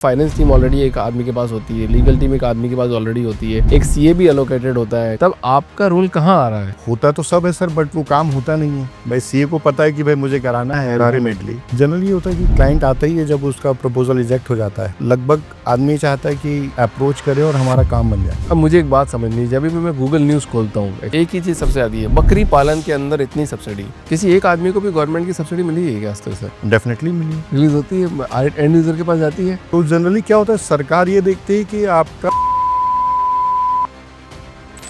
Finance team already एक आदमी के पास होती है, लीगल टीम एक आदमी के पास ऑलरेडी होती है, एक सीए भी एलोकेटेड होता है, तब आपका रोल कहाँ आ रहा है? होता तो सब है सर, बट वो काम होता नहीं है। भाई सीए को पता है कि भाई मुझे कराना है अल्टीमेटली। जनरली ये होता है कि क्लाइंट आता ही है जब उसका प्रपोजल रिजेक्ट हो जाता है। लगभग आदमी चाहता है कि अप्रोच करे और हमारा काम बन जाए। अब मुझे एक बात समझनी है, जब भी मैं गूगल न्यूज खोलता हूँ एक ही चीज सबसे आती है, बकरी पालन के अंदर इतनी सब्सिडी। किसी एक आदमी को भी गवर्नमेंट की सब्सिडी मिली है क्या आज तक सर? डेफिनेटली मिली रिलीज होती है, एंड यूजर के पास जाती है। तो जनरली क्या होता है, सरकार ये देखती है कि आपका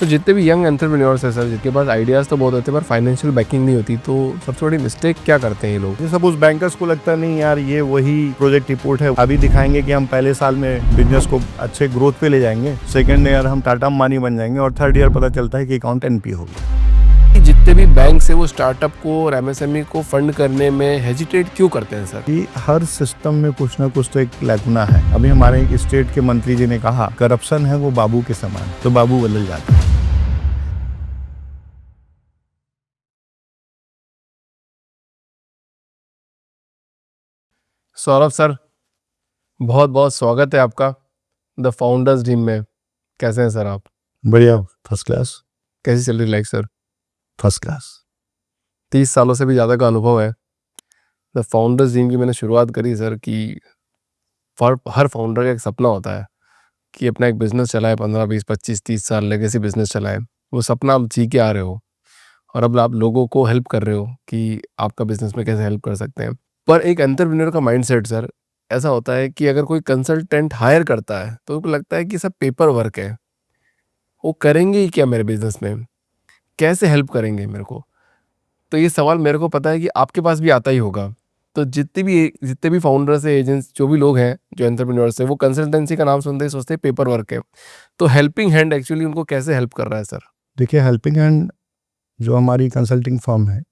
तो जितने भी यंग एंटरप्रेन्योर्स है सर, जिनके पास आइडियाज तो बहुत होते हैं पर फाइनेंशियल बैकिंग नहीं होती, तो सबसे बड़ी मिस्टेक क्या करते हैं ये लोग? सपोज बैंकर्स को लगता नहीं यार ये वही प्रोजेक्ट रिपोर्ट है, अभी दिखाएंगे कि हम पहले साल में बिजनेस को अच्छे ग्रोथ पे ले जाएंगे, सेकंड ईयर हम टाटा अंबानी बन जाएंगे और थर्ड ईयर पता चलता है कि अकाउंट एनपी हो गया। जितने भी बैंक से वो स्टार्टअप को और एमएसएमई को फंड करने में हेजिटेट क्यों करते हैं सर? कि हर सिस्टम में कुछ ना कुछ तो एक लैकुना है। अभी हमारे एक स्टेट के मंत्री जी ने कहा करप्शन है वो बाबू के समान, तो बाबू बदल जाता है। सौरभ सर, बहुत बहुत स्वागत है आपका द फाउंडर्स टीम में। कैसे हैं सर आप? बढ़िया, फर्स्ट क्लास। कैसी चल रही लाइफ सर? First class. 30 सालों से भी ज़्यादा का अनुभव है। द फाउंडर्स टीम की मैंने शुरुआत करी सर कि हर फाउंडर का एक सपना होता है कि अपना एक बिजनेस चलाए, 15 20 25 30 साल लेगेसी बिजनेस चलाए। वो सपना आप जी के आ रहे हो और अब आप लोगों को हेल्प कर रहे हो कि आपका बिजनेस में कैसे हेल्प कर सकते हैं। पर एक एंटरप्रेन्योर का माइंडसेट सर ऐसा होता है कि अगर कोई कंसल्टेंट हायर करता है तो उनको लगता है कि सब पेपर वर्क है, वो करेंगे ही क्या मेरे बिजनेस में, कैसे हेल्प करेंगे मेरे को। तो ये सवाल मेरे को पता है कि आपके पास भी आता ही होगा। तो जितने भी फाउंडर्स है, एजेंट्स, जो भी लोग हैं, जो एंटरप्रेन्योर्स है, वो कंसल्टेंसी का नाम सुनते ही सोचते हैं पेपर वर्क है। तो हेल्पिंग हैंड एक्चुअली उनको कैसे हेल्प कर रहा है सर? देखिए, हेल्पिंग हैंड जो हमारी कंसल्टिंग फर्म है,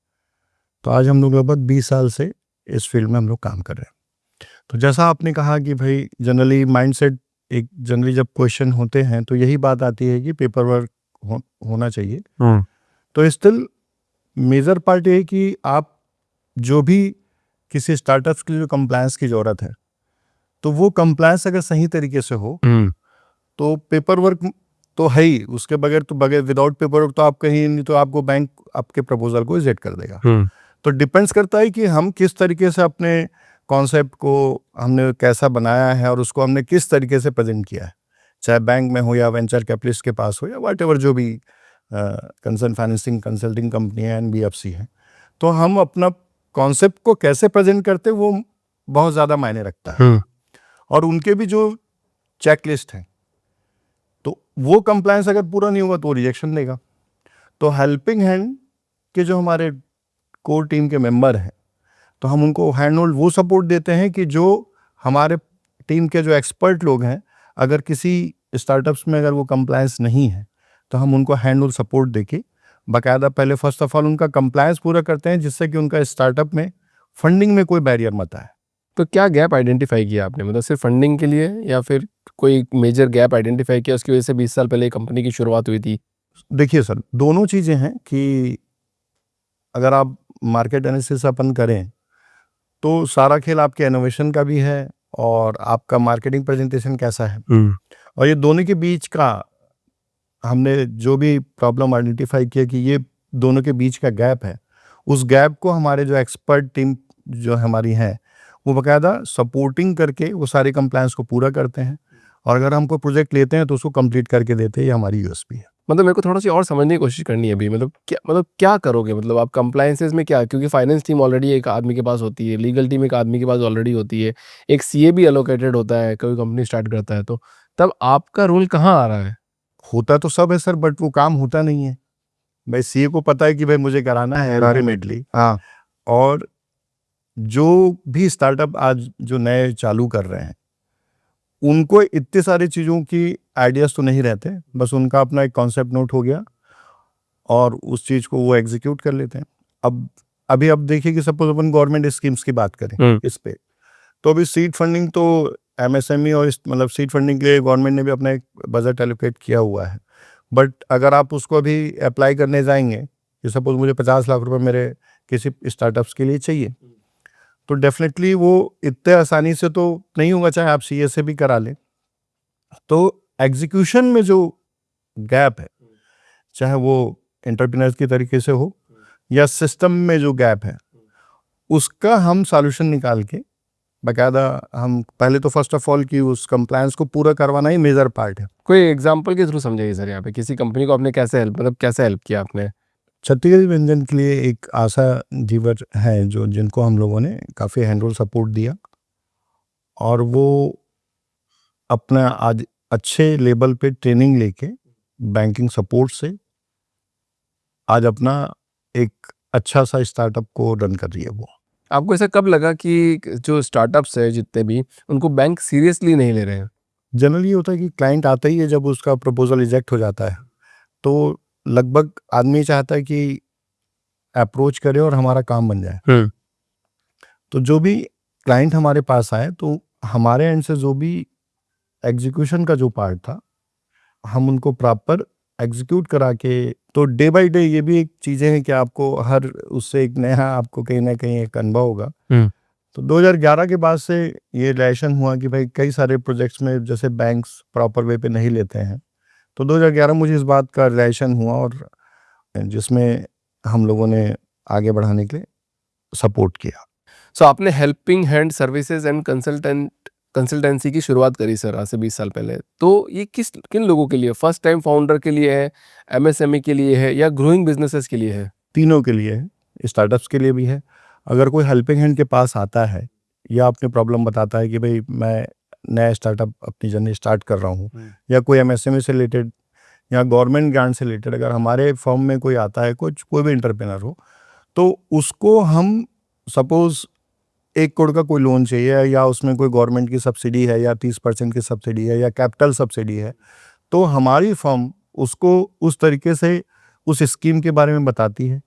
तो आज हम लोग लगभग 20 साल से इस फील्ड में हम लोग काम कर रहे हैं। तो जैसा आपने कहा कि भाई जनरली माइंडसेट एक जनरली जब क्वेश्चन होते हैं तो यही बात आती है कि पेपर वर्क होना चाहिए। तो स्टिल मेजर पार्ट ये है कि आप जो भी किसी स्टार्टअप्स के लिए जो कंप्लायंस की ज़रूरत है, तो वो कंप्लायंस अगर सही तरीके से हो तो पेपर वर्क तो है ही, उसके बगैर विदाउट पेपर वर्क तो आप कहीं नहीं, तो आपको बैंक आपके प्रपोजल को रिजेक्ट कर देगा। तो डिपेंड्स करता है कि हम किस तरीके से अपने कॉन्सेप्ट को हमने कैसा बनाया है और उसको हमने किस तरीके से प्रेजेंट किया है, चाहे बैंक में हो या वेंचर कैपिटलिस्ट के पास हो या वट एवर जो भी कंसर्न फाइनेंसिंग कंसल्टिंग कंपनी है, एनबीएफसी है। तो हम अपना कॉन्सेप्ट को कैसे प्रेजेंट करते वो बहुत ज़्यादा मायने रखता है। और उनके भी जो चेकलिस्ट है, तो वो कंप्लायंस अगर पूरा नहीं होगा तो रिजेक्शन देगा। तो हेल्पिंग हैंड के जो हमारे कोर टीम के मेंबर हैं, तो हम उनको हैंड होल्ड वो सपोर्ट देते हैं कि जो हमारे टीम के जो एक्सपर्ट लोग हैं, अगर किसी स्टार्टअप्स में अगर वो कंप्लायंस नहीं है तो हम उनको हैंड होल्ड सपोर्ट देके बाकायदा पहले फर्स्ट ऑफ ऑल उनका कंप्लायंस पूरा करते हैं, जिससे कि उनका स्टार्टअप में फंडिंग में कोई बैरियर मत आए। तो क्या गैप आइडेंटिफाई किया आपने, मतलब सिर्फ फंडिंग के लिए या फिर कोई मेजर गैप आइडेंटिफाई किया, उसकी वजह से 20 साल पहले कंपनी की शुरुआत हुई थी? देखिए सर, दोनों चीज़ें हैं कि अगर आप मार्केट एनालिसिस अपन करें तो सारा खेल आपके इनोवेशन का भी है और आपका मार्केटिंग प्रेजेंटेशन कैसा है, और ये दोनों के बीच का हमने जो भी प्रॉब्लम आइडेंटिफाई किया कि ये दोनों के बीच का गैप है, उस गैप को हमारे जो एक्सपर्ट टीम जो हमारी है वो बाकायदा सपोर्टिंग करके वो सारे कंप्लायंस को पूरा करते हैं, और अगर हमको प्रोजेक्ट लेते हैं तो उसको कंप्लीट करके देते हैं। ये हमारी यूएसपी है। मतलब मेरे को थोड़ा सी और समझने की कोशिश करनी है अभी, मतलब क्या करोगे, मतलब आप कंप्लायंसेस में क्या, क्योंकि फाइनेंस टीम ऑलरेडी एक आदमी के पास होती है, लीगल टीम एक आदमी के पास ऑलरेडी होती है, एक सीए भी एलोकेटेड होता है कोई कंपनी स्टार्ट करता है, तो तब आपका रोल कहाँ आ रहा है? होता तो सब है सर, बट वो काम होता नहीं है। भाई सीए को पता है कि भाई मुझे कराना है अल्टीमेटली। हाँ, और जो भी स्टार्टअप आज जो नए चालू कर रहे हैं उनको इतनी सारी चीज़ों की आइडियाज़ तो नहीं रहते, बस उनका अपना एक कॉन्सेप्ट नोट हो गया और उस चीज़ को वो एग्जीक्यूट कर लेते हैं। अब देखिए कि सपोज अपन गवर्नमेंट स्कीम्स की बात करें इस पे, तो अभी सीड फंडिंग तो एमएसएमई और मतलब सीड फंडिंग के लिए गवर्नमेंट ने भी अपना एक बजट एलोकेट किया हुआ है, बट अगर आप उसको अभी अप्लाई करने जाएंगे कि सपोज मुझे 50 लाख रुपए मेरे किसी स्टार्टअप्स के लिए चाहिए, तो डेफिनेटली वो इतने आसानी से तो नहीं होगा, चाहे आप सीए से भी करा लें। तो एग्जीक्यूशन में जो गैप है, चाहे वो एंटरप्रेन्योर्स की तरीके से हो या सिस्टम में जो गैप है, उसका हम सॉल्यूशन निकाल के बाकायदा हम पहले तो फर्स्ट ऑफ ऑल कि उस कंप्लायंस को पूरा करवाना ही मेजर पार्ट है। कोई एग्जांपल के थ्रू समझाइए सर, यहाँ पे किसी कंपनी को आपने कैसे हेल्प किया आपने? छत्तीसगढ़ व्यंजन के लिए एक आशा जीवर है जो जिनको हम लोगों ने काफ़ी हैंड होल्ड सपोर्ट दिया, और वो अपना आज अच्छे लेवल पे ट्रेनिंग लेके बैंकिंग सपोर्ट से आज अपना एक अच्छा सा स्टार्टअप को रन कर रही है वो। आपको ऐसा कब लगा कि जो स्टार्टअप्स है जितने भी, उनको बैंक सीरियसली नहीं ले रहे हैं? जनरली होता है कि क्लाइंट आता ही है जब उसका प्रपोजल रिजेक्ट हो जाता है, तो लगभग आदमी चाहता है कि अप्रोच करे और हमारा काम बन जाए। तो जो भी क्लाइंट हमारे पास आए, तो हमारे एंड से जो भी एग्जीक्यूशन का जो पार्ट था, हम उनको प्रॉपर एग्जीक्यूट करा के, तो डे बाय डे ये भी एक चीज़ें हैं कि आपको हर उससे एक नया आपको कहीं ना कहीं एक अनुभव होगा। तो 2011 के बाद से ये रिलेशन हुआ कि भाई कई सारे प्रोजेक्ट्स में जैसे बैंक्स प्रॉपर वे पे नहीं लेते हैं, तो 2011 मुझे इस बात का रिलेशन हुआ, और जिसमें हम लोगों ने आगे बढ़ाने के लिए सपोर्ट किया। सो आपने helping hand services and consultancy की शुरुआत करी सर आज से 20 साल पहले। तो ये किन लोगों के लिए, फर्स्ट टाइम फाउंडर के लिए है, एमएसएमई के लिए है, या ग्रोइंग बिजनेसेस के लिए है? तीनों के लिए है, स्टार्टअप्स के लिए भी है। अगर कोई हेल्पिंग हैंड के पास आता है या अपनी प्रॉब्लम बताता है कि भाई मैं नया स्टार्टअप अपनी जर्नी स्टार्ट कर रहा हूँ, या कोई एमएसएमई से रिलेटेड या गवर्नमेंट ग्रांट से रिलेटेड अगर हमारे फर्म में कोई आता है, कोई भी एंटरप्रेन्योर हो, तो उसको हम सपोज 1 करोड़ का कोई लोन चाहिए, या उसमें कोई गवर्नमेंट की सब्सिडी है, या 30% की सब्सिडी है, या कैपिटल सब्सिडी है, तो हमारी फर्म उसको उस तरीके से उस स्कीम के बारे में बताती है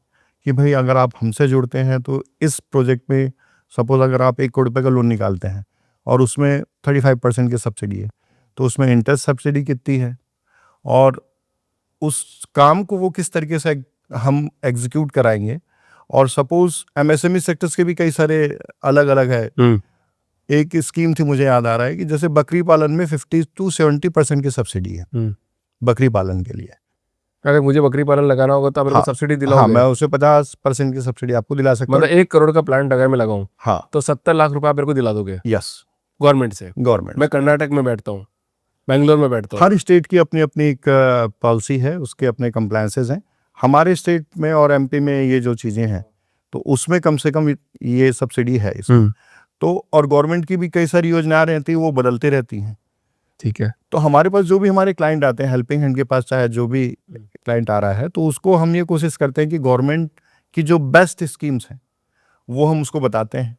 कि भाई अगर आप हमसे जुड़ते हैं तो इस प्रोजेक्ट में सपोज अगर आप 1 करोड़ रुपये का लोन निकालते हैं और उसमें 35% की सब्सिडी है, तो उसमें इंटरेस्ट सब्सिडी कितनी है, और उस काम को वो किस तरीके से हम एग्जीक्यूट कराएंगे। और सपोज एमएसएमई सेक्टर्स के भी कई सारे अलग अलग है। एक स्कीम थी, मुझे याद आ रहा है कि जैसे बकरी पालन में 50 to 70% की सब्सिडी है बकरी पालन के लिए। अगर मुझे बकरी पालन लगाना होगा तो आप मेरे को सब्सिडी दिलाओगे? हाँ, मैं उसे 50% की सब्सिडी आपको दिला सकता हूँ। मतलब 1 करोड़ का प्लांट अगर मैं लगाऊं, हाँ, तो 70 लाख रुपए आप मेरे को दिला दोगे? यस, गवर्नमेंट से? गवर्नमेंट। मैं कर्नाटक में बैठता हूँ, बेंगलोर में बैठता हूँ। हर स्टेट की अपनी अपनी एक पॉलिसी है, उसके अपने कंप्लायंसेस हैं। हमारे स्टेट में और एमपी में ये जो चीज़ें हैं, तो उसमें कम से कम ये सब्सिडी है इसमें। तो और गवर्नमेंट की भी कई सारी योजनाएं रहती हैं, वो बदलते रहती हैं। ठीक है। तो हमारे पास जो भी हमारे क्लाइंट आते हैं, हेल्पिंग हैंड के पास चाहे जो भी क्लाइंट आ रहा है, तो उसको हम ये कोशिश करते हैं कि गवर्नमेंट की जो बेस्ट स्कीम्स हैं वो हम उसको बताते हैं,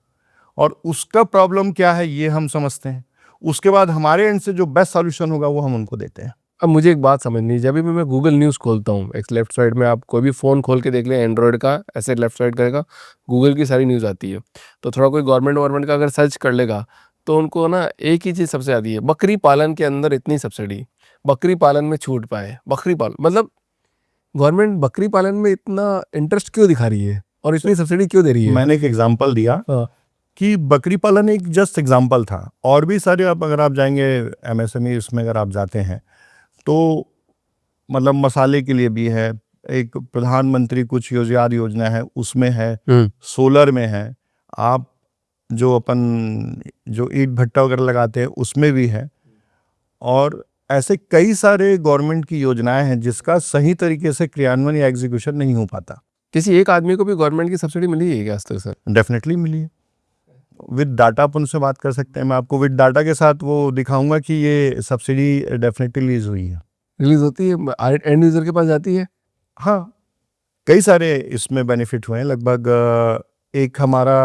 और उसका प्रॉब्लम क्या है ये हम समझते हैं। उसके बाद हमारे एंड से जो बेस्ट सॉल्यूशन होगा वो हम उनको देते हैं। अब मुझे एक बात समझनी है, जब भी मैं गूगल न्यूज़ खोलता हूँ, एक लेफ्ट साइड में आप कोई भी फ़ोन खोल के देख लें एंड्रॉयड का, ऐसे लेफ्ट साइड करेगा, गूगल की सारी न्यूज़ आती है। तो थोड़ा कोई गवर्नमेंट का अगर सर्च कर लेगा तो उनको ना एक ही चीज़ सबसे आती है, बकरी पालन के अंदर इतनी सब्सिडी, बकरी पालन में छूट पाए। बकरी पालन मतलब गवर्नमेंट बकरी पालन में इतना इंटरेस्ट क्यों दिखा रही है और इतनी सब्सिडी क्यों दे रही है? मैंने एक एग्जाम्पल दिया कि बकरी पालन एक जस्ट एग्जाम्पल था, और भी सारे अगर आप जाएंगे एमएसएमई उसमें अगर आप जाते हैं तो मतलब मसाले के लिए भी है, एक प्रधानमंत्री कुछ योजना है उसमें है, सोलर में है, आप जो ईंट भट्टा वगैरह लगाते हैं उसमें भी है, और ऐसे कई सारे गवर्नमेंट की योजनाएं हैं जिसका सही तरीके से क्रियान्वयन या एग्जीक्यूशन नहीं हो पाता। किसी एक आदमी को भी गवर्नमेंट की सब्सिडी मिली है क्या आज तक सर? डेफिनेटली मिली है, विद डाटा आप उनसे बात कर सकते हैं। मैं आपको विद डाटा के साथ वो दिखाऊंगा कि ये सब्सिडी डेफिनेटली रिलीज हुई है। रिलीज होती है, एंड यूजर के पास जाती है? हाँ, कई सारे इसमें बेनिफिट हुए हैं। लगभग एक हमारा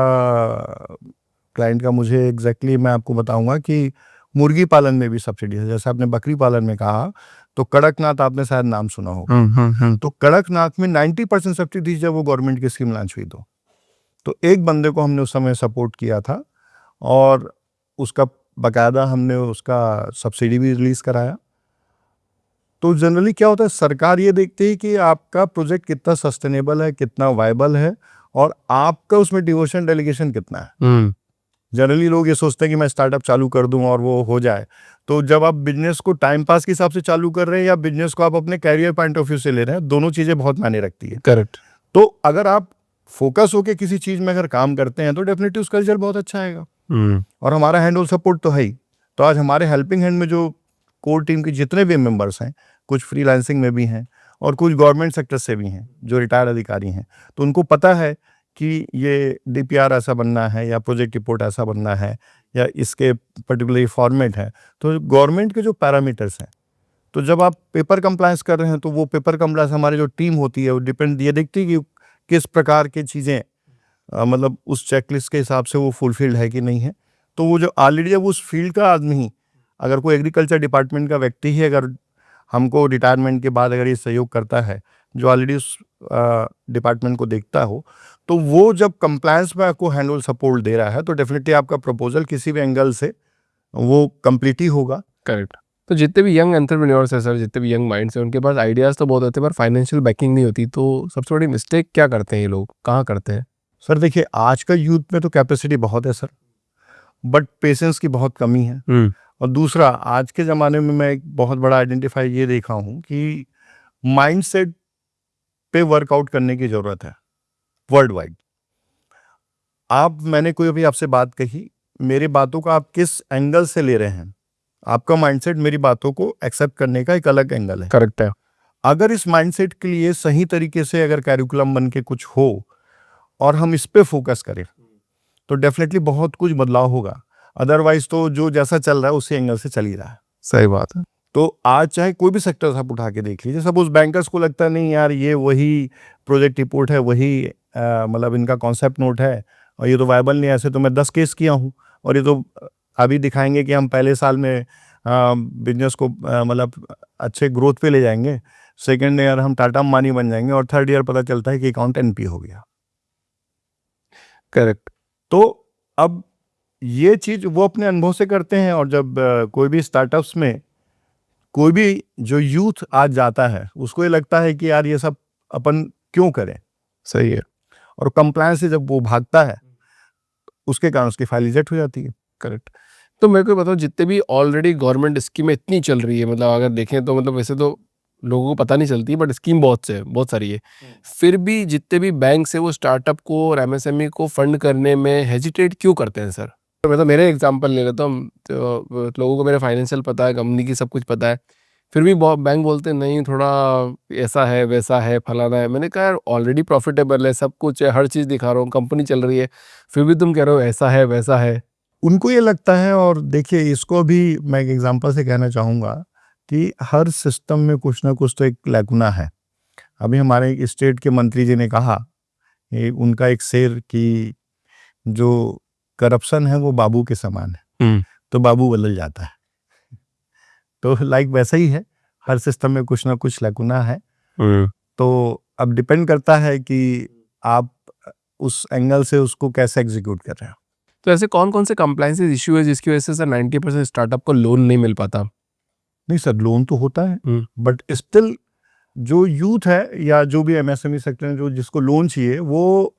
क्लाइंट का मुझे एग्जैक्टली मैं आपको बताऊंगा कि मुर्गी पालन में भी सब्सिडी है। जैसे आपने बकरी पालन में कहा, तो कड़कनाथ आपने शायद नाम सुना होगा। तो कड़कनाथ में 90% सब्सिडी थी जब वो गवर्नमेंट की स्कीम लॉन्च हुई। तो एक बंदे को हमने उस समय सपोर्ट किया था, और उसका बाकायदा हमने उसका सब्सिडी भी रिलीज कराया। तो जनरली क्या होता है, सरकार ये देखती है कि आपका प्रोजेक्ट कितना सस्टेनेबल है, कितना वायबल है, और आपका उसमें डिवोशन डेलीगेशन कितना है। जनरली लोग ये सोचते हैं कि मैं स्टार्टअप चालू कर दूं और वो हो जाए। तो जब आप बिजनेस को टाइम पास के हिसाब से चालू कर रहे हैं या बिजनेस को आप अपने कैरियर पॉइंट ऑफ व्यू से ले रहे हैं, दोनों चीज़ें बहुत मायने रखती है। करेक्ट। तो अगर आप फोकस होके किसी चीज़ में अगर काम करते हैं तो डेफिनेटली उसका रिजल्ट बहुत अच्छा आएगा। और हमारा हैंड होल्ड सपोर्ट तो है ही। तो आज हमारे हेल्पिंग हैंड में जो कोर टीम के जितने भी मेंबर्स हैं, कुछ फ्रीलांसिंग में भी हैं और कुछ गवर्नमेंट सेक्टर से भी हैं जो रिटायर्ड अधिकारी हैं, तो उनको पता है कि ये डीपीआर ऐसा बनना है या प्रोजेक्ट रिपोर्ट ऐसा बनना है या इसके पर्टिकुलर फॉर्मेट है। तो गवर्नमेंट के जो पैरामीटर्स हैं, तो जब आप पेपर कंप्लायंस कर रहे हैं तो वो पेपर कंप्लायंस हमारी जो टीम होती है वो डिपेंड ये देखती है कि किस प्रकार की चीज़ें मतलब उस चेकलिस्ट के हिसाब से वो फुलफिल्ड है कि नहीं है। तो वो जो ऑलरेडी जब उस फील्ड का आदमी, अगर कोई एग्रीकल्चर डिपार्टमेंट का व्यक्ति ही अगर हमको रिटायरमेंट के बाद अगर ये सहयोग करता है, जो ऑलरेडी उस डिपार्टमेंट को देखता हो, तो वो जब कंप्लायंस में आपको हैंड होल्ड सपोर्ट दे रहा है तो डेफिनेटली आपका प्रपोजल किसी भी एंगल से वो कंप्लीट ही होगा। करेक्ट। तो जितने भी यंग एंटरप्रेन्योर्स हैं सर, जितने भी यंग माइंड्स हैं, उनके पास आइडियाज़ तो बहुत होते हैं पर फाइनेंशियल बैकिंग नहीं होती। तो सबसे बड़ी मिस्टेक क्या करते हैं ये लोग, कहाँ करते हैं? सर देखिए, आज का यूथ में तो कैपेसिटी बहुत है सर, बट पेशेंस की बहुत कमी है। और दूसरा, आज के ज़माने में मैं एक बहुत बड़ा आइडेंटिफाई ये देखा हूँ कि माइंडसेट पे वर्कआउट करने की ज़रूरत है वर्ल्ड वाइड। मैंने कोई अभी आपसे बात कही, मेरी बातों को आप किस एंगल से ले रहे हैं, आपका माइंडसेट मेरी बातों को एक्सेप्ट करने का एक अलग एंगल है। करेक्ट है। अगर इस माइंडसेट के लिए सही तरीके से अगर कैरिकुलम बन के कुछ हो और हम इस पे फोकस करें तो डेफिनेटली बहुत कुछ बदलाव होगा। अदरवाइज तो जो जैसा चल रहा है उसी एंगल से चल ही रहा है। सही बात है। तो आज चाहे कोई भी सेक्टर आप उठा के देख लीजिए, सब उस बैंकर्स को लगता है नहीं यार ये वही प्रोजेक्ट रिपोर्ट है, वही मतलब इनका कॉन्सेप्ट नोट है और ये तो वायबल नहीं है, ऐसे तो मैं 10 केस किया हूँ और ये तो अभी दिखाएंगे कि हम पहले साल में बिजनेस को मतलब अच्छे ग्रोथ पे ले जाएंगे, सेकेंड ईयर हम टाटा अंबानी बन जाएंगे और थर्ड ईयर पता चलता है कि अकाउंट एनपी हो गया। करेक्ट। तो अब ये चीज़ वो अपने अनुभव से करते हैं। और जब कोई भी स्टार्टअप्स में कोई भी जो यूथ आज जाता है उसको ये लगता है कि यार ये सब अपन क्यों करें। सही है। और कंप्लायंस से जब वो भागता है उसके कारण उसकी फाइल रिजेक्ट हो जाती है। करेक्ट। तो मेरे को बताओ, जितने भी ऑलरेडी गवर्नमेंट स्कीमें इतनी चल रही है, मतलब अगर देखें तो मतलब वैसे तो लोगों को पता नहीं चलती, बट स्कीम बहुत सारी है, फिर भी जितने भी बैंक से वो स्टार्टअप को और एमएसएमई को फंड करने में हेजिटेट क्यों करते हैं सर? तो मैं तो मेरे एग्जांपल ले लेता हूँ, तो लोगों को मेरे फाइनेंशियल पता है, कंपनी की सब कुछ पता है, फिर भी बैंक बोलते हैं नहीं थोड़ा ऐसा है वैसा है फलाना है। मैंने कहा यार ऑलरेडी प्रॉफिटेबल है, सब कुछ है, हर चीज़ दिखा रहा हूँ, कंपनी चल रही है, फिर भी तुम कह रहे हो ऐसा है वैसा है। उनको ये लगता है। और देखिए, इसको भी मैं एक एग्जांपल से कहना चाहूँगा कि हर सिस्टम में कुछ ना कुछ तो एक लैकुना है। अभी हमारे एक स्टेट के मंत्री जी ने कहा, उनका एक शेर कि जो करप्शन है वो बाबू के समान है, तो बाबू बदल जाता है। तो लाइक वैसा ही है, हर सिस्टम में कुछ ना कुछ लैकुना है। तो अब डिपेंड करता है कि आप उस एंगल से उसको कैसे एग्जीक्यूट कर रहे हैं। तो ऐसे कौन कौन से कंप्लायंसेस इशू है जिसकी वजह से सर 90% स्टार्टअप को लोन नहीं मिल पाता? नहीं सर, लोन तो होता है, बट स्टिल जो यूथ है या जो भी एमएसएमई सेक्टर में जो जिसको लोन चाहिए वो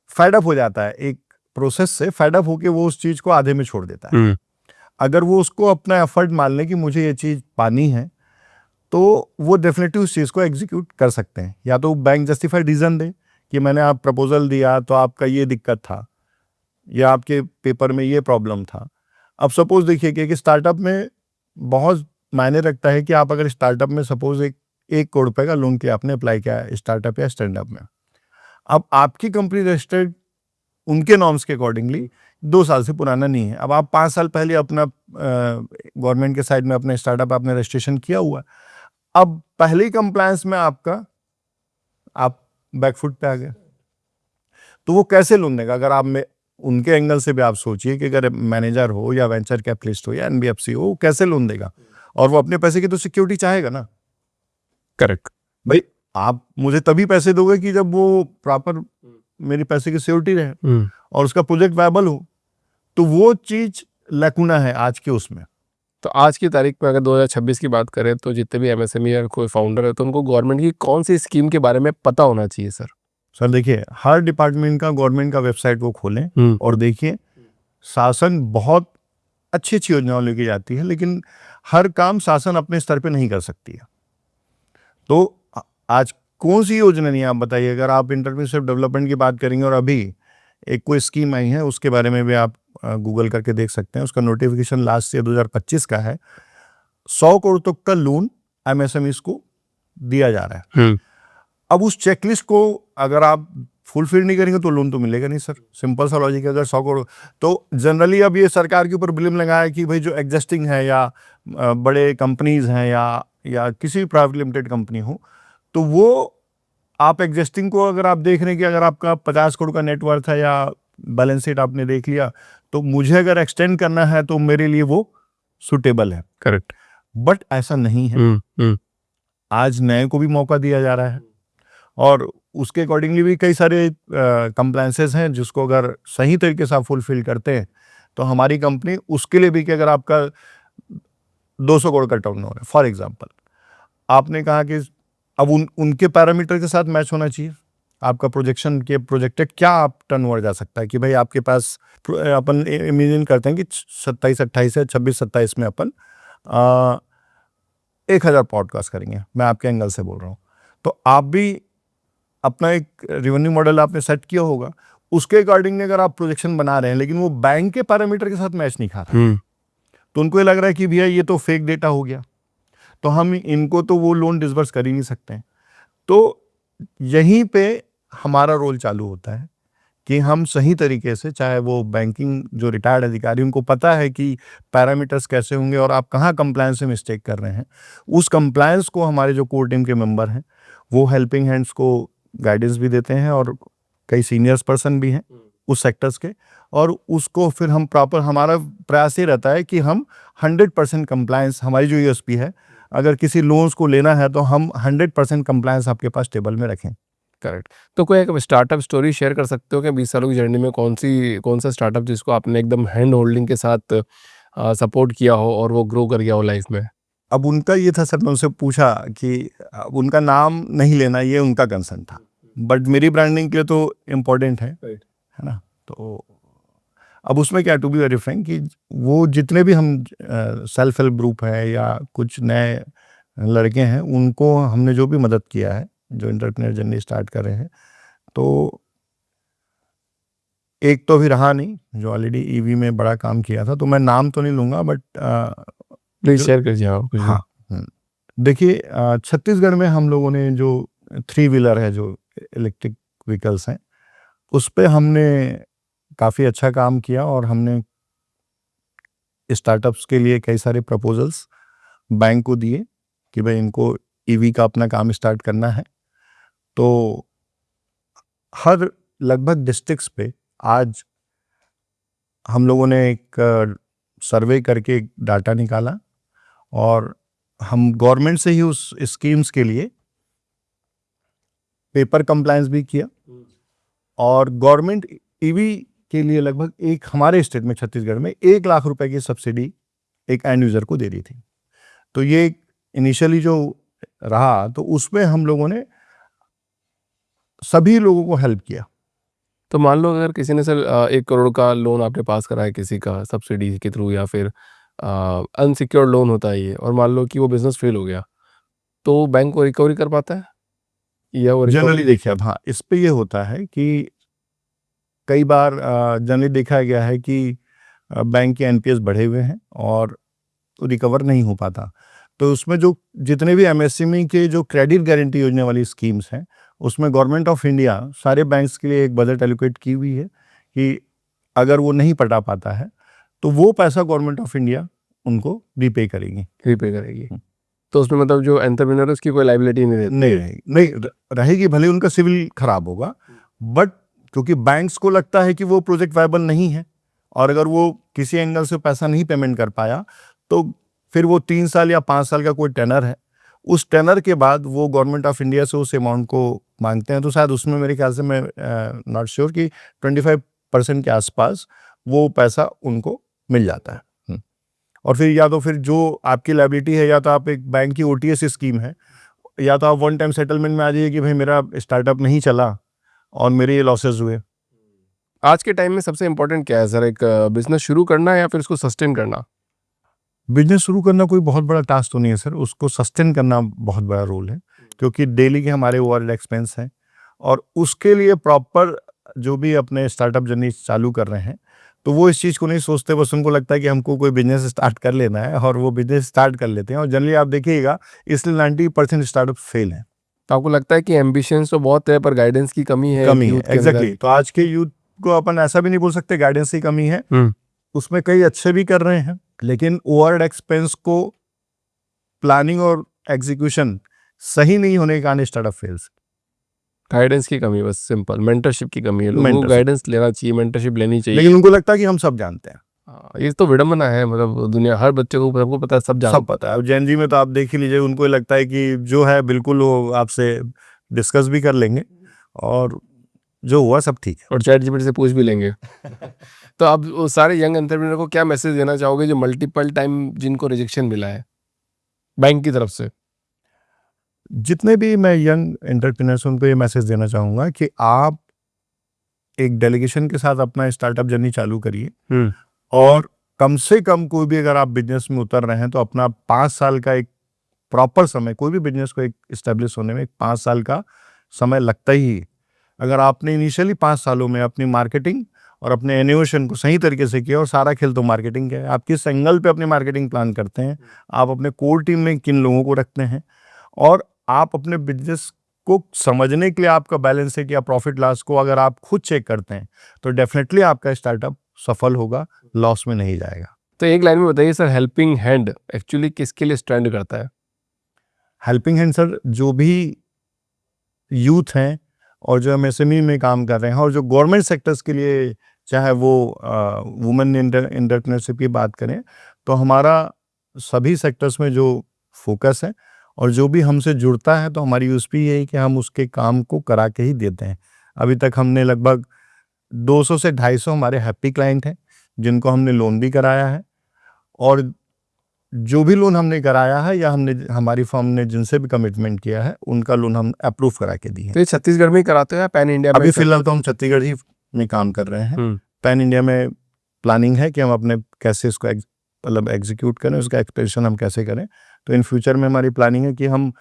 फेड अप हो जाता है, एक प्रोसेस से फेड अप होके वो उस चीज को आधे में छोड़ देता है। अगर वो उसको अपना एफर्ट मान ले कि मुझे ये चीज पानी है, तो वो डेफिनेटली उस चीज को एग्जीक्यूट कर सकते हैं। या तो बैंक जस्टिफाइड रीजन दे कि मैंने आप प्रपोजल दिया तो आपका ये दिक्कत था या आपके पेपर में ये प्रॉब्लम था। अब सपोज देखिए कि स्टार्टअप में बहुत मायने रखता है कि आप अगर स्टार्टअप में सपोज 1 करोड़ रुपए का लोन किया, आपने अप्लाई किया स्टार्टअप या स्टैंडअप में, अब आपकी कंपनी रजिस्टर्ड उनके नॉर्म्स के अकॉर्डिंगली 2 साल से पुराना नहीं है। अब आप 5 साल पहले अपना गवर्नमेंट के साइड में अपने स्टार्टअप आपने रजिस्ट्रेशन किया हुआ, अब पहले ही कंप्लायंस में आप बैकफुट पे आ गए, तो वो कैसे लोन देगा? अगर आप में उनके एंगल से भी आप सोचिए कि अगर मैनेजर हो या वेंचर कैपिटलिस्ट हो या एनबीएफसी हो, कैसे लोन देगा? और वो अपने पैसे की तो सिक्योरिटी चाहेगा ना। करेक्ट। भाई आप मुझे तभी पैसे दोगे कि जब वो प्रॉपर मेरी पैसे की सिक्योरिटी रहे और उसका प्रोजेक्ट वायबल हो। तो वो चीज लैकुना है आज के उसमें। तो आज की तारीख में अगर 2026 की बात करें तो जितने भी एमएसएमई या कोई फाउंडर है तो उनको गवर्नमेंट की कौन सी स्कीम के बारे में पता होना चाहिए सर? सर देखिए, हर डिपार्टमेंट का, गवर्नमेंट का वेबसाइट वो खोलें और देखिए, शासन बहुत अच्छी अच्छी योजनाएं लेके जाती है, लेकिन हर काम शासन अपने स्तर पे नहीं कर सकती है। तो आज कौन सी योजना नहीं है आप बताइए। अगर आप इंटरप्रेन्योरशिप डेवलपमेंट की बात करेंगे और अभी एक कोई स्कीम आई है, उसके बारे में भी आप गूगल करके देख सकते हैं। उसका नोटिफिकेशन लास्ट ईयर 2025 का है। 100 करोड़ तक का लोन एमएसएमईज को दिया जा रहा है। अब उस चेकलिस्ट को अगर आप फुलफिल नहीं करेंगे तो लोन तो मिलेगा नहीं सर। सिंपल सा लॉजिक है। अगर 100 करोड़, तो जनरली अब ये सरकार के ऊपर ब्लेम लगाया कि भाई जो एग्जिस्टिंग है या बड़े कंपनीज हैं या किसी भी प्राइवेट लिमिटेड कंपनी हो, तो वो आप एग्जिस्टिंग को अगर आप देख रहे हैं कि अगर आपका 50 करोड़ का नेटवर्थ है या बैलेंस शीट आपने देख लिया, तो मुझे अगर एक्सटेंड करना है तो मेरे लिए वो सुटेबल है। करेक्ट। बट ऐसा नहीं है। आज नए को भी मौका दिया जा रहा है और उसके अकॉर्डिंगली भी कई सारे कंप्लायंसेस हैं जिसको अगर सही तरीके से आप फुलफिल करते हैं तो हमारी कंपनी उसके लिए भी, कि अगर आपका 200 करोड़ का टर्नओवर है फॉर एग्जांपल, आपने कहा कि अब उनके पैरामीटर के साथ मैच होना चाहिए। आपका प्रोजेक्शन के प्रोजेक्टेड क्या आप टर्नओवर जा सकता है कि भाई आपके पास, अपन इमेजिन करते हैं कि 27-28 या 26-27 में अपन 1000 पॉडकास्ट करेंगे। मैं आपके एंगल से बोल रहा हूँ। तो आप भी अपना एक रेवेन्यू मॉडल आपने सेट किया होगा, उसके अकॉर्डिंग अगर आप प्रोजेक्शन बना रहे हैं लेकिन वो बैंक के पैरामीटर के साथ मैच नहीं खा रहा, तो उनको ये लग रहा है कि भैया ये तो फेक डेटा हो गया, तो हम इनको तो वो लोन डिसबर्स कर ही नहीं सकते हैं। तो यहीं पे हमारा रोल चालू होता है कि हम सही तरीके से, चाहे वो बैंकिंग जो रिटायर्ड अधिकारी, उनको पता है कि पैरामीटर्स कैसे होंगे और आप कहाँ कंप्लायंस से मिस्टेक कर रहे हैं, उस कंप्लायंस को हमारे जो कोर टीम के मेंबर हैं वो हेल्पिंग हैंड्स को गाइडेंस भी देते हैं और कई सीनियर्स पर्सन भी हैं उस सेक्टर्स के, और उसको फिर हम प्रॉपर, हमारा प्रयास ये रहता है कि हम 100% कंप्लायंस, हमारी जो यूएसपी है, अगर किसी लोन्स को लेना है तो हम 100% कंप्लायंस आपके पास टेबल में रखें। करेक्ट। तो कोई एक स्टार्टअप स्टोरी शेयर कर सकते हो कि 20 सालों की जर्नी में कौन सा स्टार्टअप जिसको आपने एकदम हैंड होल्डिंग के साथ सपोर्ट किया हो और वो ग्रो कर गया हो लाइफ में? अब उनका ये था सर, मैं उनसे पूछा कि अब उनका नाम नहीं लेना, ये उनका कंसर्न था, बट मेरी ब्रांडिंग के लिए तो इम्पोर्टेंट है ना। तो अब उसमें क्या, टू बी वेरी फ्रैंक, कि वो जितने भी हम सेल्फ हेल्प ग्रुप है या कुछ नए लड़के हैं, उनको हमने जो भी मदद किया है, जो एंटरप्रेन्योर जर्नी स्टार्ट कर रहे हैं, तो एक तो भी रहा नहीं जो ऑलरेडी ईवी में बड़ा काम किया था, तो मैं नाम तो नहीं लूँगा, बट प्लीज शेयर कर जाओ कुछ। हाँ, देखिए, छत्तीसगढ़ में हम लोगों ने जो 3 व्हीलर है, जो इलेक्ट्रिक व्हीकल्स हैं, उस पे हमने काफ़ी अच्छा काम किया और हमने स्टार्टअप्स के लिए कई सारे प्रपोजल्स बैंक को दिए कि भाई इनको ईवी का अपना काम स्टार्ट करना है। तो हर लगभग डिस्ट्रिक्ट्स पे आज हम लोगों ने एक सर्वे करके डाटा निकाला और हम गवर्नमेंट से ही उस स्कीम्स के लिए पेपर कंप्लायंस भी किया, और गवर्नमेंट ईवी के लिए लगभग एक, हमारे स्टेट में छत्तीसगढ़ में 1 लाख रुपए की सब्सिडी एक एंड यूजर को दे रही थी। तो ये इनिशियली जो रहा, तो उसमें हम लोगों ने सभी लोगों को हेल्प किया। तो मान लो अगर किसी ने सर 1 करोड़ का लोन आपके पास करा है किसी का सब्सिडी के थ्रू, या फिर अनसिक्योर्ड लोन होता है ये, और मान लो कि वो बिजनेस फेल हो गया, तो बैंक को रिकवरी कर पाता है या वो जनरली देखिए, अब हाँ, इस पे ये होता है कि कई बार जनरली देखा गया है कि बैंक के एनपीएस बढ़े हुए हैं और रिकवर नहीं हो पाता। तो उसमें जो जितने भी एमएसएमई के जो क्रेडिट गारंटी योजना वाली स्कीम्स हैं, उसमें गवर्नमेंट ऑफ इंडिया सारे बैंक्स के लिए एक बजट एलोकेट की हुई है कि अगर वो नहीं पटा पाता है तो वो पैसा गवर्नमेंट ऑफ इंडिया उनको रिपे करेगी। तो उसमें मतलब जो एंटरप्रेन्योर है उसकी कोई लायबिलिटी नहीं रहती? नहीं रहेगी, भले उनका सिविल खराब होगा, बट क्योंकि बैंक्स को लगता है कि वो प्रोजेक्ट वायबल नहीं है, और अगर वो किसी एंगल से पैसा नहीं पेमेंट कर पाया तो फिर वो 3 साल या 5 साल का कोई टेनर है, उस टेनर के बाद वो गवर्नमेंट ऑफ इंडिया से उस अमाउंट को मांगते हैं। तो शायद उसमें मेरे ख्याल से, मैं नॉट श्योर, कि 25% के आसपास वो पैसा उनको मिल जाता है। और फिर या तो फिर जो आपकी लायबिलिटी है, या तो आप एक बैंक की ओटीएस स्कीम है, या तो आप वन टाइम सेटलमेंट में आ जाइए कि भाई मेरा स्टार्टअप नहीं चला और मेरे ये लॉसेस हुए। आज के टाइम में सबसे इम्पोर्टेंट क्या है सर, एक बिजनेस शुरू करना या फिर उसको सस्टेन करना? बिजनेस शुरू करना कोई बहुत बड़ा टास्क तो नहीं है सर, उसको सस्टेन करना बहुत बड़ा रोल है, क्योंकि डेली के हमारे ओवरहेड एक्सपेंस हैं और उसके लिए प्रॉपर जो भी अपने स्टार्टअप जर्नी चालू कर रहे हैं तो वो इस चीज़ को नहीं सोचते, बस उनको लगता है कि हमको कोई बिजनेस स्टार्ट कर लेना है और वो बिजनेस स्टार्ट कर लेते हैं। और जनरली आप देखिएगा इसलिए 90% स्टार्टअप फेल हैं। तो आपको लगता है कि एम्बिशंस तो बहुत है पर गाइडेंस की कमी है कमी है, youth के अंदर? एग्जैक्टली। तो आज के यूथ को अपन ऐसा भी नहीं बोल सकते गाइडेंस की कमी है, उसमें कई अच्छे भी कर रहे हैं, लेकिन ओवरहेड एक्सपेंस को प्लानिंग और एग्जीक्यूशन सही नहीं होने के कारण स्टार्टअप फेल्स। गाइडेंस की कमी, बस सिंपल मेंटरशिप की कमी है। लोगों को Mentorship। गाइडेंस लेना चाहिए, मेंटरशिप लेनी चाहिए। लेकिन उनको लगता है कि हम सब जानते हैं। हाँ, ये तो विडंबना है, मतलब दुनिया हर बच्चे को सबको पता है, सब सब जानते पता है। अब जेन जी में तो आप देख ही लीजिए, उनको लगता है कि जो है बिल्कुल वो आपसे डिस्कस भी कर लेंगे और जो हुआ सब ठीक है। और चैट जीपीटी से पूछ भी लेंगे। तो आप वो सारे यंग एंटरप्रेन्योर को क्या मैसेज देना चाहोगे जो मल्टीपल टाइम जिनको रिजेक्शन मिला है बैंक की तरफ से? जितने भी मैं यंग एंटरप्रेन्योर्स उनको ये मैसेज देना चाहूँगा कि आप एक डेलीगेशन के साथ अपना स्टार्टअप जर्नी चालू करिए और कम से कम कोई भी अगर आप बिजनेस में उतर रहे हैं तो अपना 5 साल का एक प्रॉपर समय, कोई भी बिजनेस को एक इस्टेब्लिश होने में 5 साल का समय लगता ही है। अगर आपने इनिशियली 5 सालों में अपनी मार्केटिंग और अपने इनोवेशन को सही तरीके से किया, और सारा खेल तो मार्केटिंग का है, आप किस एंगल पे अपनी मार्केटिंग प्लान करते हैं, आप अपने कोर टीम में किन लोगों को रखते हैं, और आप अपने बिजनेस को समझने के लिए आपका बैलेंस शीट या प्रॉफिट लॉस को अगर आप खुद चेक करते हैं तो डेफिनेटली आपका स्टार्टअप सफल होगा, लॉस में नहीं जाएगा। तो एक लाइन में बताइए सर, हेल्पिंग हैंड एक्चुअली किसके लिए स्टैंड करता है? हेल्पिंग हैंड सर, जो भी यूथ हैं और जो एमएसएमई में काम कर रहे हैं और जो गवर्नमेंट सेक्टर्स के लिए, चाहे वो वुमेन एंटरप्रेन्योरशिप की बात करें, तो हमारा सभी सेक्टर्स में जो फोकस है और जो भी हमसे जुड़ता है तो हमारी यूएसपी यही कि हम उसके काम को करा के ही देते हैं। अभी तक हमने लगभग 200 से 250 हमारे हैप्पी क्लाइंट हैं जिनको हमने लोन भी कराया है, और जो भी लोन हमने कराया है या हमने हमारी फर्म ने जिनसे भी कमिटमेंट किया है उनका लोन हम अप्रूव करा के दिए हैं। तो ये छत्तीसगढ़ में ही कराते हो या पैन इंडिया में? अभी फिलहाल तो हम छत्तीसगढ़ ही में काम कर रहे हैं। पैन इंडिया में प्लानिंग है कि हम अपने कैसे इसको मतलब एग्जीक्यूट करें, उसका एक्सपेंशन हम कैसे करें। तो इन फ्यूचर में हमारी प्लानिंग है कि हम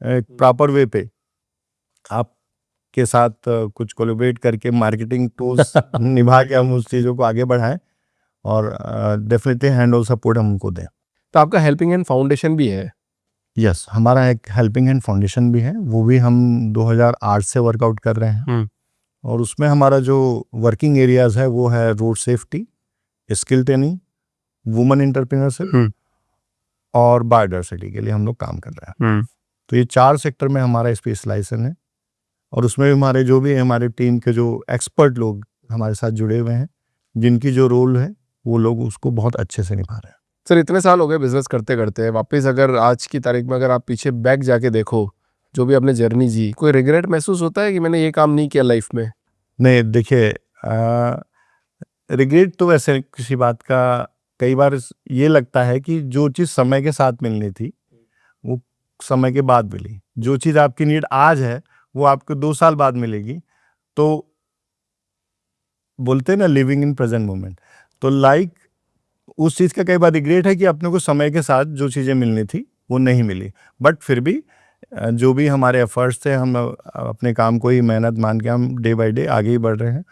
प्रॉपर वे पे आपके साथ कुछ कोलैबोरेट करके मार्केटिंग टूल्स निभा के हम उस चीज़ों को आगे बढ़ाएं और डेफिनेटली हैंड ऑल सपोर्ट हम उनको दें। तो आपका हेल्पिंग हैंड फाउंडेशन भी है? यस, हमारा एक हेल्पिंग हैंड फाउंडेशन भी है, वो भी हम 2008 से वर्कआउट कर रहे हैं। और उसमें हमारा जो वर्किंग एरियाज है वो है road safety, skill training, women entrepreneurship और बायोडाइवर्सिटी के लिए हम लोग काम कर रहे हैं। तो ये 4 सेक्टर में हमारा स्पेशलाइजेशन है और उसमें भी हमारे जो भी हमारे टीम के जो एक्सपर्ट लोग हमारे साथ जुड़े हुए हैं, जिनकी जो रोल है वो लोग उसको बहुत अच्छे से निभा रहे हैं। सर इतने साल हो गए बिजनेस करते करते, वापस अगर आज की तारीख में अगर आप पीछे बैक जाके देखो जो भी आपने जर्नी जी, कोई रिग्रेट महसूस होता है कि मैंने ये काम नहीं किया लाइफ में? नहीं, देखिए रिग्रेट तो वैसे किसी बात का, कई बार ये लगता है कि जो चीज़ समय के साथ मिलनी थी वो समय के बाद मिली, जो चीज़ आपकी नीड आज है वो आपको 2 साल बाद मिलेगी। तो बोलते हैं ना लिविंग इन प्रेजेंट मोमेंट, तो लाइक उस चीज़ का कई बार रिग्रेट है कि अपने को समय के साथ जो चीज़ें मिलनी थी वो नहीं मिली, बट फिर भी जो भी हमारे एफर्ट्स थे, हम अपने काम को ही मेहनत मान के हम डे बाय डे आगे ही बढ़ रहे हैं।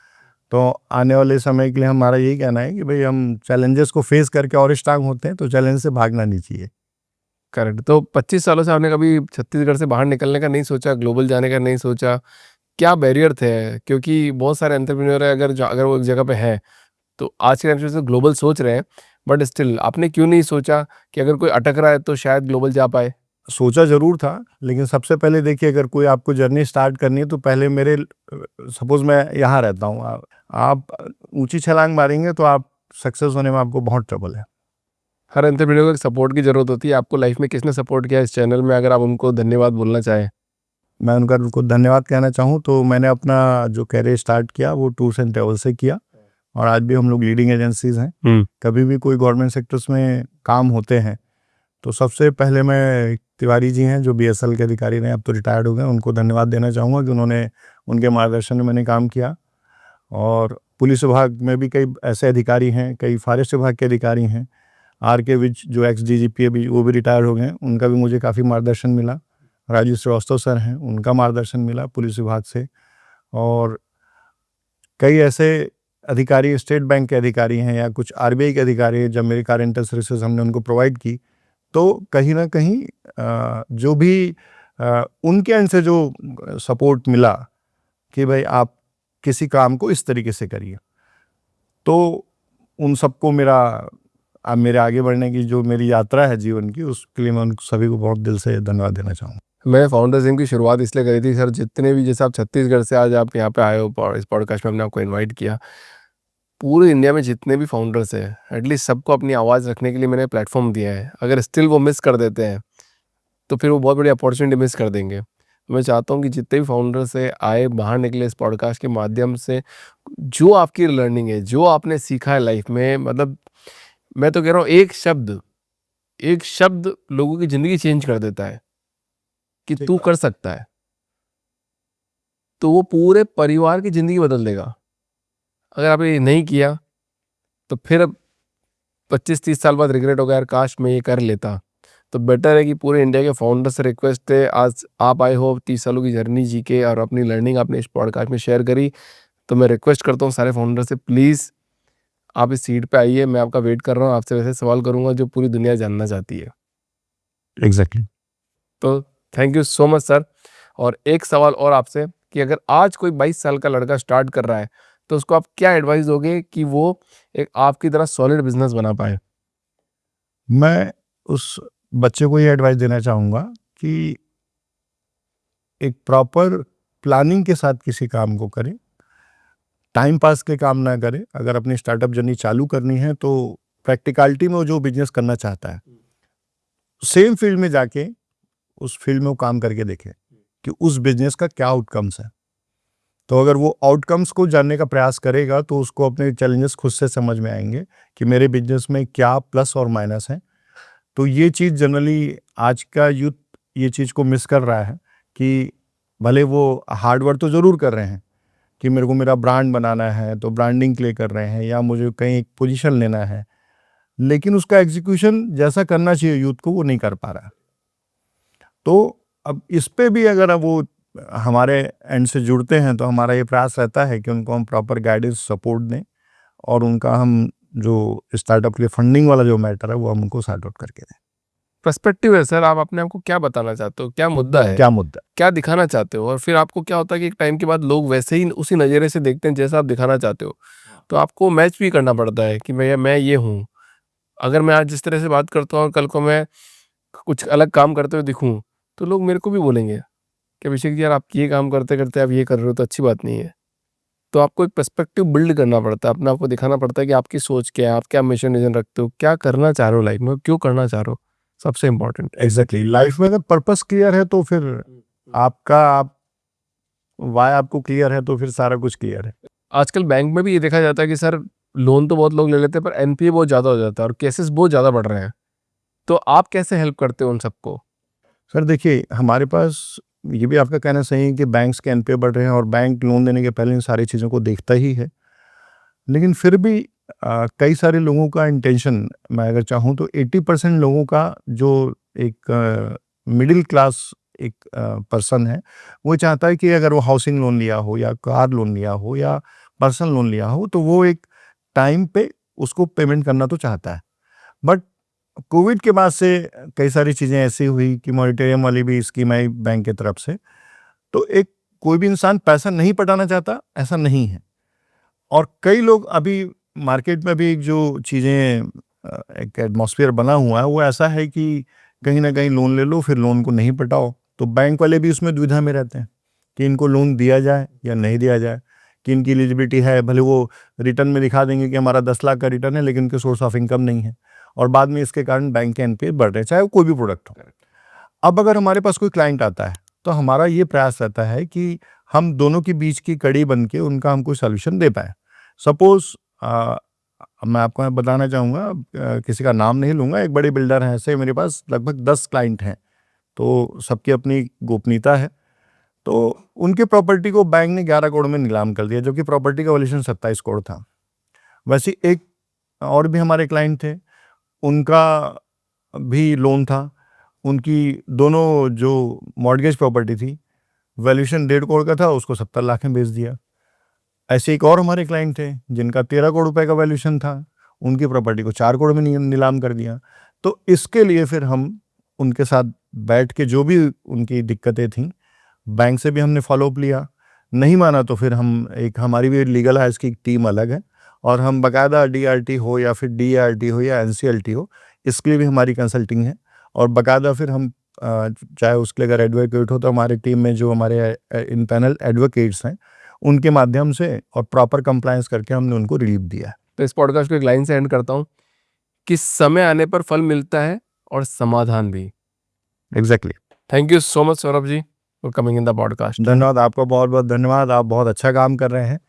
तो आने वाले समय के लिए हमारा यही कहना है कि भाई हम चैलेंजेस को फेस करके और स्ट्रांग होते हैं, तो चैलेंज से भागना नहीं चाहिए। करेक्ट। तो 25 सालों से आपने कभी छत्तीसगढ़ से बाहर निकलने का नहीं सोचा, ग्लोबल जाने का नहीं सोचा? क्या बैरियर थे? क्योंकि बहुत सारे एंटरप्रेन्योर है, अगर वो एक जगह पे है तो आज के टाइम से ग्लोबल सोच रहे हैं, बट स्टिल आपने क्यों नहीं सोचा कि अगर कोई अटक रहा है तो शायद ग्लोबल जा पाए? सोचा ज़रूर था, लेकिन सबसे पहले देखिए अगर कोई आपको जर्नी स्टार्ट करनी है तो पहले मेरे, सपोज़ मैं यहाँ रहता हूँ, आप ऊंची छलांग मारेंगे तो आप सक्सेस होने में आपको बहुत ट्रबल है। हर एंटरप्रेन्योर को एक सपोर्ट की ज़रूरत होती है। आपको लाइफ में किसने सपोर्ट किया इस चैनल में, अगर आप उनको धन्यवाद बोलना चाहें? मैं उनको धन्यवाद कहना चाहूँ तो मैंने अपना जो कैरियर स्टार्ट किया वो टूर्स एंड ट्रेवल से किया, और आज भी हम लोग लीडिंग एजेंसीज हैं। कभी भी कोई गवर्नमेंट सेक्टर्स में काम होते हैं तो सबसे पहले मैं तिवारी जी हैं जो बीएसएल के अधिकारी रहे, अब तो रिटायर्ड हो गए, उनको धन्यवाद देना चाहूँगा कि उन्होंने उनके मार्गदर्शन में मैंने काम किया। और पुलिस विभाग में भी कई ऐसे अधिकारी हैं, कई फॉरेस्ट विभाग के अधिकारी हैं, R.K. विज जो एक्स DGP अभी वो भी रिटायर हो गए, उनका भी मुझे काफ़ी मार्गदर्शन मिला। राजीव श्रीवास्तव सर हैं, उनका मार्गदर्शन मिला पुलिस विभाग से। और कई ऐसे अधिकारी, स्टेट बैंक के अधिकारी हैं या कुछ RBI के अधिकारी हैं, जब मेरी कार रेंटल सर्विसेज हमने उनको प्रोवाइड की, तो कहीं ना कहीं जो भी उनके एंड से जो सपोर्ट मिला कि भाई आप किसी काम को इस तरीके से करिए, तो उन सबको मेरे आगे बढ़ने की जो मेरी यात्रा है जीवन की, उसके लिए मैं उन सभी को बहुत दिल से धन्यवाद देना चाहूँगा। मैंने फाउंडर्स जिम की शुरुआत इसलिए करी थी सर, जितने भी, जैसे आप छत्तीसगढ़ से आज आप यहाँ पे आए हो, इस पॉडकास्ट में हमने आपको इनवाइट किया, पूरे इंडिया में जितने भी फाउंडर्स हैं, एटलीस्ट सबको अपनी आवाज़ रखने के लिए मैंने प्लेटफॉर्म दिया है। अगर स्टिल वो मिस कर देते हैं तो फिर वो बहुत बड़ी अपॉर्चुनिटी मिस कर देंगे। मैं चाहता हूँ कि जितने भी फाउंडर्स है आए, बाहर निकले इस पॉडकास्ट के माध्यम से, जो आपकी लर्निंग है, जो आपने सीखा है लाइफ में, मतलब मैं तो कह रहा हूँ एक शब्द लोगों की ज़िंदगी चेंज कर देता है कि तू कर सकता है, तो वो पूरे परिवार की ज़िंदगी बदल देगा। अगर आपने ये नहीं किया तो फिर 25-30 साल बाद रिग्रेट होगा, यार काश मैं ये कर लेता। तो बेटर है कि पूरे इंडिया के फाउंडर से रिक्वेस्ट है, आज आप आए हो 30 सालों की जर्नी जी के और अपनी लर्निंग आपने इस पॉडकास्ट में शेयर करी, तो मैं रिक्वेस्ट करता हूँ सारे फाउंडर से, प्लीज़ आप इस सीट पे आइए, मैं आपका वेट कर रहा हूँ। आपसे वैसे सवाल करूँगा जो पूरी दुनिया जानना चाहती है। एग्जैक्टली। तो thank you so much sir. और एक सवाल और आपसे कि अगर आज कोई 22 साल का लड़का स्टार्ट कर रहा है तो उसको आप क्या एडवाइस दोगे कि वो एक आपकी तरह सॉलिड बिजनेस बना पाए? मैं उस बच्चे को ये एडवाइस देना चाहूँगा कि एक प्रॉपर प्लानिंग के साथ किसी काम को करें, टाइम पास के काम ना करें। अगर अपनी स्टार्टअप जर्नी चालू करनी है तो प्रैक्टिकलिटी में वो जो बिजनेस करना चाहता है, सेम फील्ड में जाके उस फील्ड में वो काम करके देखे कि उस बिजनेस का क्या आउटकम्स है। तो अगर वो आउटकम्स को जानने का प्रयास करेगा तो उसको अपने चैलेंजेस खुद से समझ में आएंगे कि मेरे बिजनेस में क्या प्लस और माइनस है। तो ये चीज़ जनरली आज का यूथ ये चीज़ को मिस कर रहा है कि भले वो हार्ड वर्क तो ज़रूर कर रहे हैं कि मेरे को मेरा ब्रांड बनाना है, तो ब्रांडिंग के लिए कर रहे हैं, या मुझे कहीं एक पोजीशन लेना है, लेकिन उसका एग्जीक्यूशन जैसा करना चाहिए यूथ को वो नहीं कर पा रहा। तो अब इस पे भी अगर वो हमारे एंड से जुड़ते हैं तो हमारा ये प्रयास रहता है कि उनको हम प्रॉपर गाइडेंस सपोर्ट दें और उनका हम जो स्टार्टअप के लिए फंडिंग वाला जो मैटर है वो हम उनको सॉर्ट आउट करके दें। पर्सपेक्टिव है सर, आप अपने आप को क्या बताना चाहते हो, क्या मुद्दा है, क्या मुद्दा, क्या दिखाना चाहते हो? और फिर आपको क्या होता है कि एक टाइम के बाद लोग वैसे ही उसी नज़रिए से देखते हैं जैसा आप दिखाना चाहते हो, तो आपको मैच भी करना पड़ता है कि मैं ये हूँ। अगर मैं आज जिस तरह से बात करता हूँ और कल को मैं कुछ अलग काम करते हुए दिखूँ तो लोग मेरे को भी बोलेंगे कि अभिषेक जी यार आप ये काम करते करते आप ये कर रहे हो तो अच्छी बात नहीं है। तो आपको एक पर्सपेक्टिव बिल्ड करना पड़ता है, अपने आप को दिखाना पड़ता है कि आपकी सोच क्या है, आप क्या मिशन विजन रखते हो, क्या करना चाह रहे हो लाइफ में, क्यों करना चाह रहे हो, सबसे इम्पोर्टेंट। एग्जैक्टली। लाइफ में अगर पर्पस क्लियर है तो फिर आप वाई आपको क्लियर है तो फिर सारा कुछ क्लियर है। आजकल बैंक में भी ये देखा जाता है कि सर लोन तो बहुत लोग ले लेते हैं पर एनपीए बहुत ज़्यादा हो जाता है और केसेस बहुत ज़्यादा बढ़ रहे हैं, तो आप कैसे हेल्प करते हो उन सबको? सर देखिए, हमारे पास ये भी आपका कहना सही है कि बैंक्स के एनपीए बढ़ रहे हैं और बैंक लोन देने के पहले इन सारी चीज़ों को देखता ही है, लेकिन फिर भी कई सारे लोगों का इंटेंशन, मैं अगर चाहूँ तो 80% लोगों का जो एक मिडिल क्लास एक पर्सन है, वो चाहता है कि अगर वो हाउसिंग लोन लिया हो या कार लोन लिया हो या पर्सनल लोन लिया हो तो वो एक टाइम पे उसको पेमेंट करना तो चाहता है। बट कोविड के बाद से कई सारी चीज़ें ऐसी हुई कि मॉनिटरियम वाली भी स्कीम आई बैंक की तरफ से, तो एक कोई भी इंसान पैसा नहीं पटाना चाहता ऐसा नहीं है। और कई लोग अभी मार्केट में भी जो चीज़ें एक एटमॉस्फेयर बना हुआ है वो ऐसा है कि कहीं ना कहीं लोन ले लो फिर लोन को नहीं पटाओ, तो बैंक वाले भी उसमें दुविधा में रहते हैं कि इनको लोन दिया जाए या नहीं दिया जाए, कि इनकी एलिजिबिलिटी है। भले वो रिटर्न में दिखा देंगे कि हमारा 10 लाख का रिटर्न है लेकिन उनके सोर्स ऑफ इनकम नहीं है, और बाद में इसके कारण बैंक के एनपीए बढ़ रहे हैं, चाहे वो कोई भी प्रोडक्ट हो। अब अगर हमारे पास कोई क्लाइंट आता है तो हमारा ये प्रयास रहता है कि हम दोनों के बीच की कड़ी बन के उनका हम कोई सोल्यूशन दे पाएँ। सपोज़ मैं आपको बताना चाहूँगा, किसी का नाम नहीं लूँगा, एक बड़े बिल्डर हैं, ऐसे मेरे पास लगभग 10 क्लाइंट हैं, तो सबकी अपनी गोपनीयता है। तो उनके प्रॉपर्टी को बैंक ने 11 करोड़ में नीलाम कर दिया, जो कि प्रॉपर्टी का वैल्यूएशन 27 करोड़ था। वैसे एक और भी हमारे क्लाइंट थे, उनका भी लोन था, उनकी दोनों जो मॉर्गेज प्रॉपर्टी थी वैल्यूएशन 1.5 करोड़ का था, उसको 70 लाख में बेच दिया। ऐसे एक और हमारे क्लाइंट थे जिनका 13 करोड़ रुपए का वैल्यूएशन था, उनकी प्रॉपर्टी को 4 करोड़ में नीलाम कर दिया। तो इसके लिए फिर हम उनके साथ बैठ के जो भी उनकी दिक्कतें थीं, बैंक से भी हमने फॉलोअप लिया, नहीं माना तो फिर हम एक हमारी भी लीगल हायर्स की टीम अलग है और हम बाकायदा डीआरटी हो या फिर डीआरटी हो या एनसीएलटी हो, इसके लिए भी हमारी कंसल्टिंग है। और बाकायदा फिर हम चाहे उसके लिए अगर एडवोकेट हो तो हमारी टीम में जो हमारे इन पैनल एडवोकेट्स हैं उनके माध्यम से और प्रॉपर कंप्लायंस करके हमने उनको रिलीफ दिया है। तो इस पॉडकास्ट को एक लाइन से एंड करता हूँ कि समय आने पर फल मिलता है और समाधान भी। Exactly. Thank you so much Saurabh ji for coming in the podcast. धन्यवाद, आपका बहुत बहुत धन्यवाद। आप बहुत अच्छा काम कर रहे हैं।